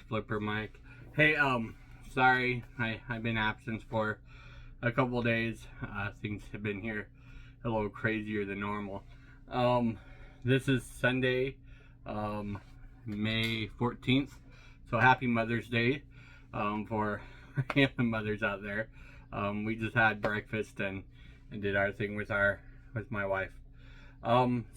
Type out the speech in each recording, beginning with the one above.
Flipper Mike. Hey, sorry, I've been absent for a couple days. Things have been here a little crazier than normal. This is Sunday, May 14th. So happy Mother's Day, for the mothers out there. We just had breakfast and did our thing with my wife.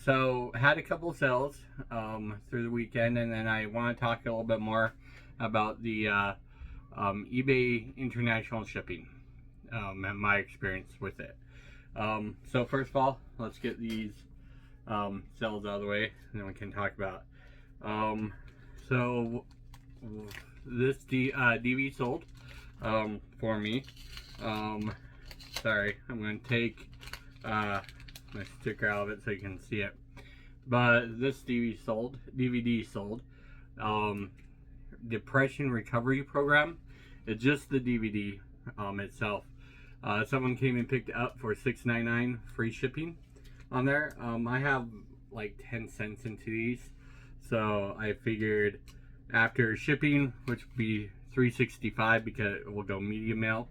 So had a couple sales through the weekend, and then I want to talk a little bit more about the eBay international shipping and my experience with it. So first of all, let's get these sales out of the way, and then we can talk about. So this DV sold for me. Sorry, I'm going to take my sticker out of it so you can see it. But this DVD sold. Depression Recovery Program. It's just the DVD itself. Someone came and picked it up for $6.99 free shipping on there. I have like 10 cents into these, so I figured after shipping, which would be $3.65 because it will go medium mail,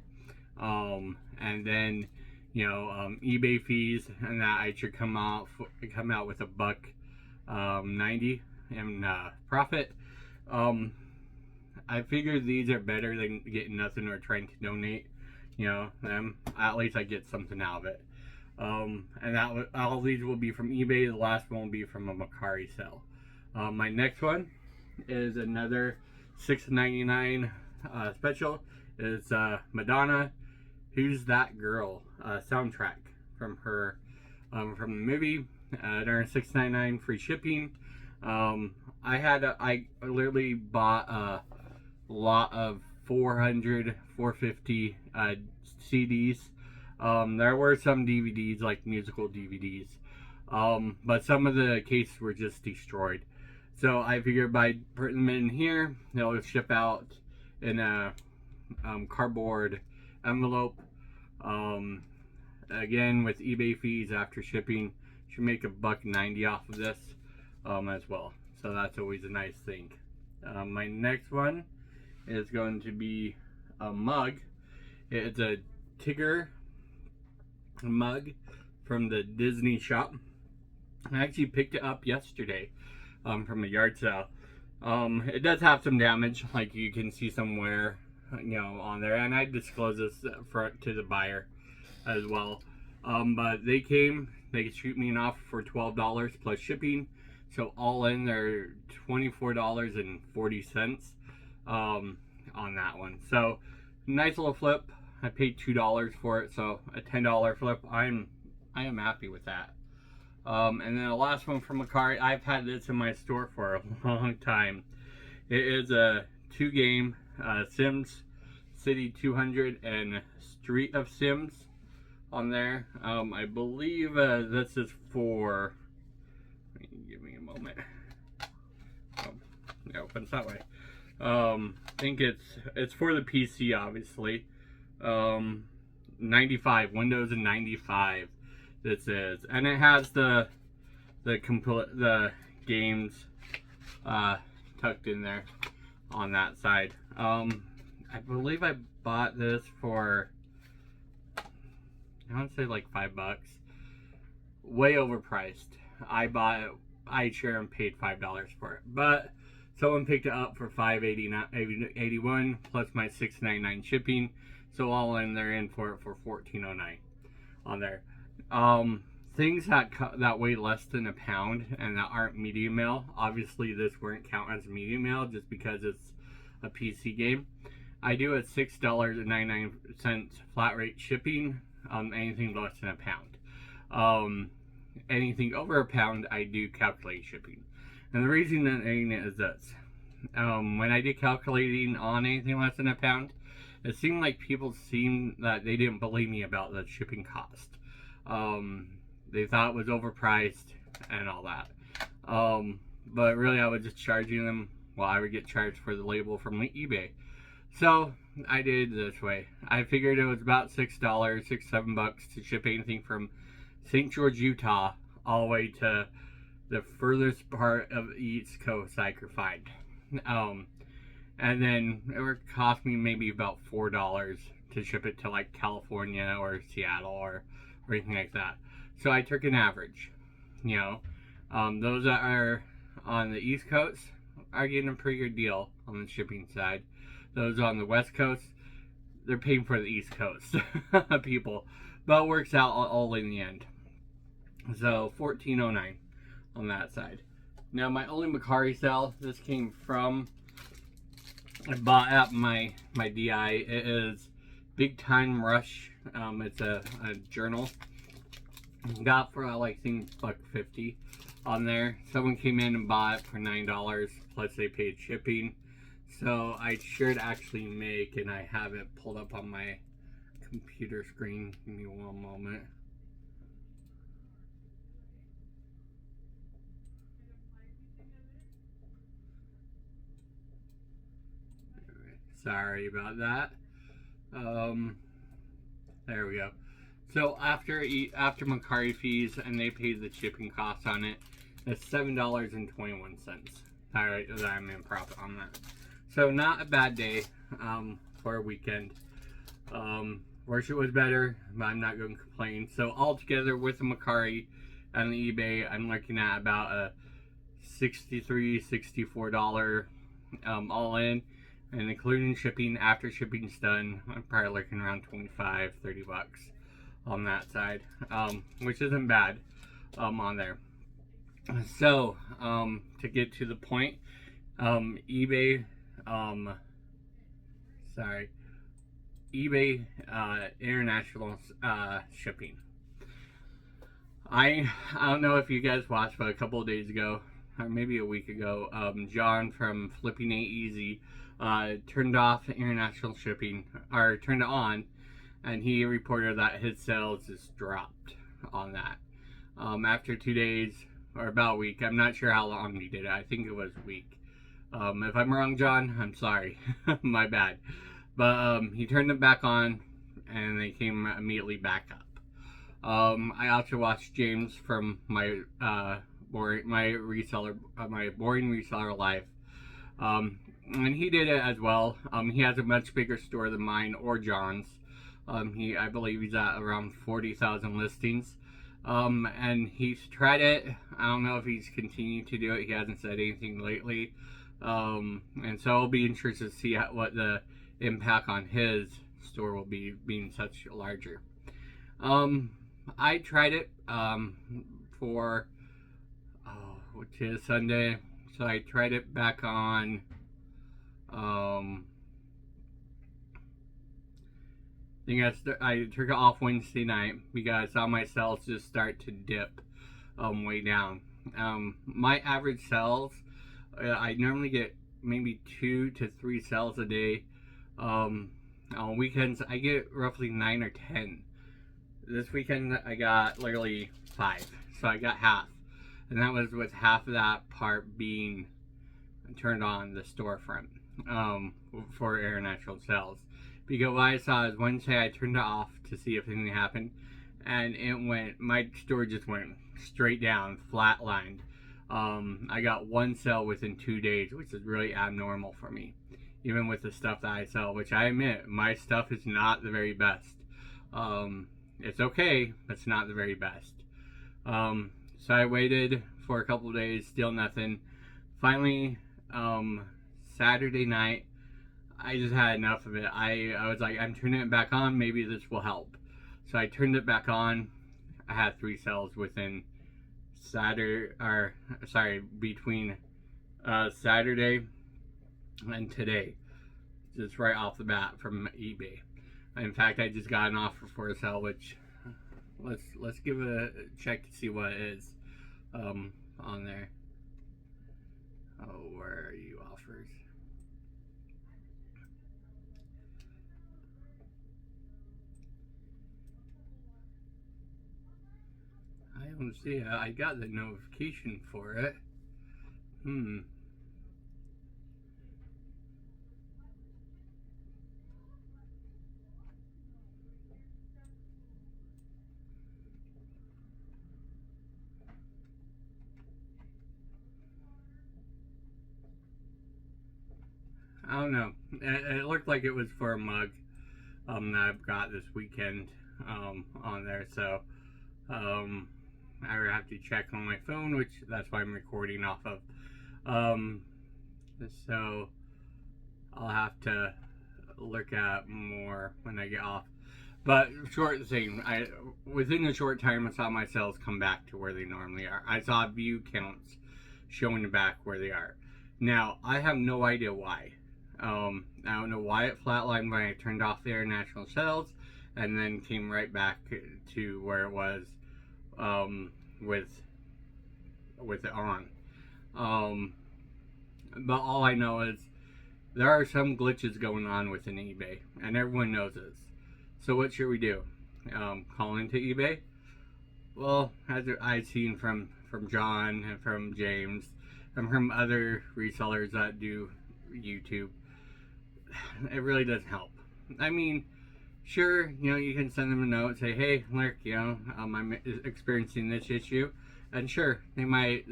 and then eBay fees and that, I should come out with $1.90 in profit. I figured these are better than getting nothing or trying to donate them. At least I get something out of it. And all these will be from eBay. The last one will be from a Macari sale. My next one is another $6.99 special. It's Madonna, Who's That Girl soundtrack from her from the movie. During $6.99 free shipping. I literally bought a lot of 450 CDs. There were some DVDs, like musical DVDs, but some of the cases were just destroyed. So I figured by putting them in here, they'll ship out in a cardboard envelope. Again, with eBay fees after shipping, should make $1.90 off of this as well. So that's always a nice thing. My next one is going to be a mug. It's a Tigger mug from the Disney shop. I actually picked it up yesterday from a yard sale. It does have some damage, like you can see somewhere on there, and I disclose this to the buyer as well. But they shoot me an offer for $12 plus shipping, so all in they're $24.40 on that one. So nice little flip. I paid $2 for it, so a $10 flip. I am happy with that. And then the last one from Macari. I've had this in my store for a long time. It is a 2-game Sims City 200 and Street of Sims on there. I believe this is for. Give me a moment. It opens that way. I think it's for the PC, obviously. 95 Windows and 95. This is, and it has the games tucked in there on that side. I believe I bought this for, I want to say like $5. Way overpriced. I sure and paid $5 for it, but someone picked it up for $5.81 plus my $6.99 shipping, so all in they're in for it for $14.09 on there. Things that weigh less than a pound and that aren't medium mail, obviously this wouldn't count as medium mail just because it's a PC game. I do a $6.99 flat rate shipping. Anything less than a pound. Anything over a pound, I do calculate shipping. And the reason that is this. When I did calculating on anything less than a pound, it seemed like people that they didn't believe me about the shipping cost. They thought it was overpriced and all that. But really I was just charging them, I would get charged for the label from eBay. So I did it this way. I figured it was about $6-7 to ship anything from St. George, Utah, all the way to the furthest part of the East Coast I could find. and then it would cost me maybe about $4 to ship it to like California or Seattle or anything like that. So I took an average. You know, those that are on the East Coast are getting a pretty good deal on the shipping side. Those on the West Coast, they're paying for the East Coast people, but it works out all in the end. So $14.09 on that side. Now my only Macari sale, this came from, I bought at my DI. It is Big Time Rush. It's a journal. Got for like I think $1.50 on there. Someone came in and bought it for $9 plus they paid shipping. So I should actually make, and I have it pulled up on my computer screen. Give me one moment. Sorry about that. There we go. So after Macari fees and they paid the shipping costs on it, it's $7.21. Alright, that I'm in profit on that. So not a bad day for a weekend. Wish it was better, but I'm not going to complain. So altogether with the Macari and the eBay, I'm looking at about a $63, $64 all in. And including shipping, after shipping's done, I'm probably looking around 25, 30 bucks on that side, which isn't bad on there. So, to get to the point, eBay, eBay international shipping. I don't know if you guys watched, but a couple of days ago, or maybe a week ago, John from Flipping Ain't Easy turned off international shipping, or turned it on, and he reported that his sales just dropped on that. After 2 days, or about a week, I'm not sure how long he did it. I think it was a week. If I'm wrong, John, I'm sorry. My bad. But he turned it back on, and they came immediately back up. I also watched James from my boring reseller life. And he did it as well. He has a much bigger store than mine or John's. I believe he's at around 40,000 listings. And he's tried it. I don't know if he's continued to do it. He hasn't said anything lately. And so I'll be interested to see what the impact on his store will be, being such larger. I tried it for which is Sunday. So I tried it back on I took it off Wednesday night because I saw my sales just start to dip way down. My average sales, I normally get maybe 2 to 3 sales a day. On weekends I get roughly 9 or 10. This weekend I got literally 5, so I got half, and that was with half of that part being turned on the storefront for international sales. Because what I saw is Wednesday I turned it off to see if anything happened, and my store just went straight down, flatlined. I got 1 sale within 2 days, which is really abnormal for me, even with the stuff that I sell, which I admit, my stuff is not the very best. It's okay, but it's not the very best. So I waited for a couple of days, still nothing. Finally, Saturday night, I just had enough of it. I was like, I'm turning it back on, maybe this will help. So I turned it back on. I had 3 sales within between Saturday and today, just right off the bat from eBay. In fact, I just got an offer for a sale, which let's give a check to see what it is on there. Oh, where are you, offers? I don't see it. I got the notification for it. I don't know. It looked like it was for a mug that I've got this weekend on there. So I would have to check on my phone, which that's why I'm recording off of. So I'll have to look at more when I get off. But short thing, within a short time I saw my sales come back to where they normally are. I saw view counts showing back where they are. Now I have no idea why. I don't know why it flatlined when I turned off the international sales, and then came right back to where it was with it on. But all I know is there are some glitches going on within eBay, and everyone knows this. So what should we do? Call into eBay? Well, as I've seen from John and from James and from other resellers that do YouTube, it really doesn't help. I mean, sure, you can send them a note, say, hey, look, I'm experiencing this issue, and sure, they might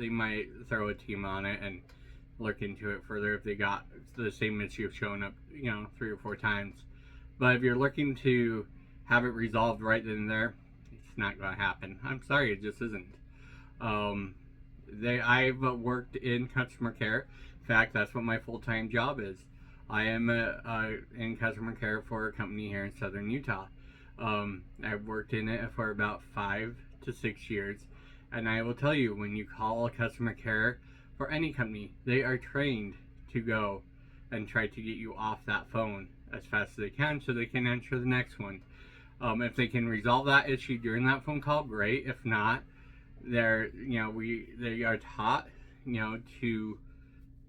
throw a team on it and look into it further if they got the same issue showing up, 3 or 4 times. But if you're looking to have it resolved right then and there, it's not going to happen. I'm sorry, it just isn't. I've worked in customer care. In fact, that's what my full-time job is. I am in customer care for a company here in southern Utah. I've worked in it for about 5 to 6 years. And I will tell you, when you call customer care for any company, they are trained to go and try to get you off that phone as fast as they can so they can answer the next one. If they can resolve that issue during that phone call, great. If not, they are taught, to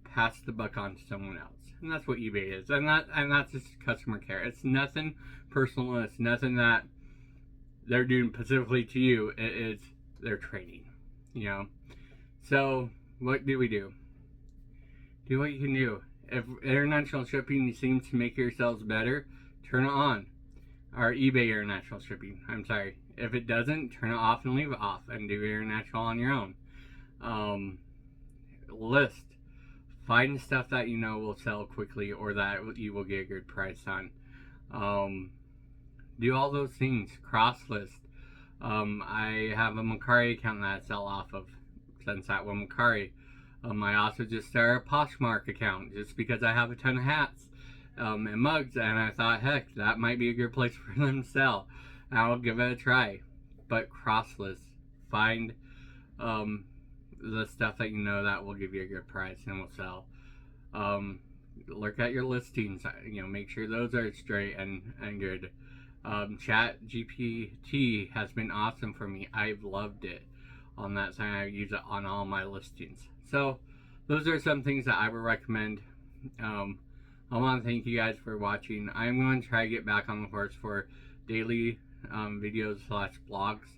pass the buck on to someone else. And that's what eBay is. And that's just customer care. It's nothing personal. It's nothing that they're doing specifically to you. It is their training, So what do we do? Do what you can do. If international shipping seems to make yourselves better, turn it on. Or eBay international shipping. I'm sorry. If it doesn't, turn it off and leave it off and do international on your own. List. Find stuff that will sell quickly or that you will get a good price on. Do all those things. Cross list. I have a Macari account that I sell off of. Since that one Macari. I also just started a Poshmark account just because I have a ton of hats and mugs, and I thought, heck, that might be a good place for them to sell. I'll give it a try. But cross list. Find the stuff that that will give you a good price and will sell. Look at your listings. Make sure those are straight and good. Chat GPT has been awesome for me. I've loved it on that side. I use it on all my listings. So those are some things that I would recommend. I want to thank you guys for watching. I'm going to try to get back on the horse for daily videos / blogs.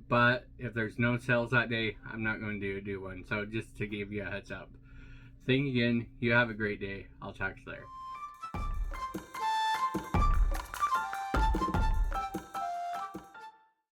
But if there's no sales that day, I'm not going to do one. So just to give you a heads up. Thank you again. You have a great day. I'll talk to you later.